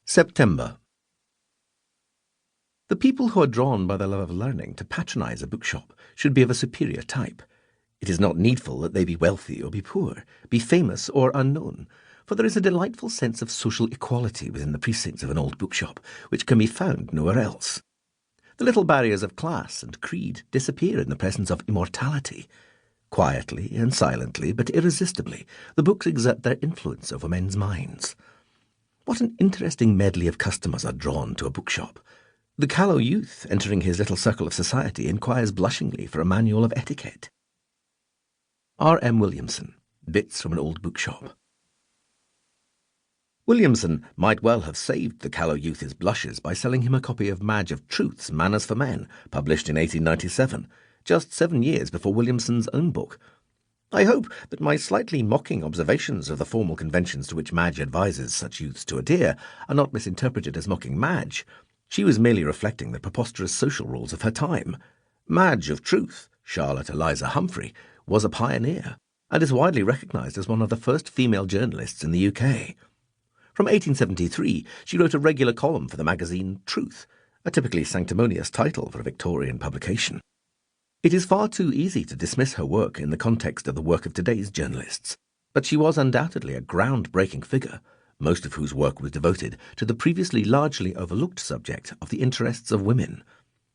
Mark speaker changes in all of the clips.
Speaker 1: September. The people who are drawn by the love of learning to patronize a bookshop should be of a superior type. It is not needful that they be wealthy or be poor, be famous or unknown, for there is a delightful sense of social equality within the precincts of an old bookshop, which can be found nowhere else. The little barriers of class and creed disappear in the presence of immortality. Quietly and silently, but irresistibly, the books exert their influence over men's minds. What an interesting medley of customers are drawn to a bookshop. The callow youth, entering his little circle of society, inquires blushingly for a manual of etiquette. R. M. Williamson, Bits from an Old Bookshop. Williamson might well have saved the callow youth his blushes by selling him a copy of Madge of Truth's Manners for Men, published in 1897, just 7 years before Williamson's own book. I hope that my slightly mocking observations of the formal conventions to which Madge advises such youths to adhere are not misinterpreted as mocking Madge. She was merely reflecting the preposterous social rules of her time. Madge of Truth, Charlotte Eliza Humphrey, was a pioneer, and is widely recognised as one of the first female journalists in the UK. From 1873, she wrote a regular column for the magazine Truth, a typically sanctimonious title for a Victorian publication. It is far too easy to dismiss her work in the context of the work of today's journalists, but she was undoubtedly a ground-breaking figure, most of whose work was devoted to the previously largely overlooked subject of the interests of women,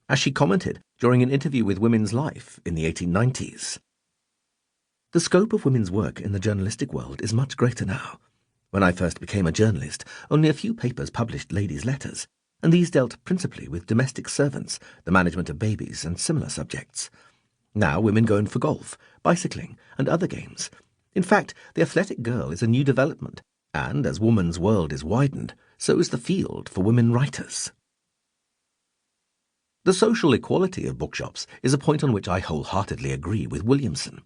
Speaker 1: as she commented during an interview with Women's Life in the 1890s. The scope of women's work in the journalistic world is much greater now. When I first became a journalist, only a few papers published ladies' letters, and these dealt principally with domestic servants, the management of babies, and similar subjects. Now women go in for golf, bicycling, and other games. In fact, the athletic girl is a new development, and as woman's world is widened, so is the field for women writers. The social equality of bookshops is a point on which I wholeheartedly agree with Williamson.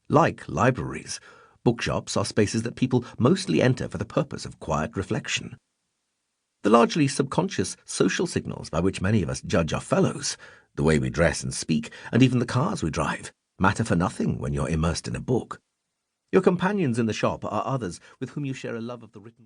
Speaker 1: Like libraries, bookshops are spaces that people mostly enter for the purpose of quiet reflection. The largely subconscious social signals by which many of us judge our fellows, the way we dress and speak, and even the cars we drive, matter for nothing when you're immersed in a book. Your companions in the shop are others with whom you share a love of the written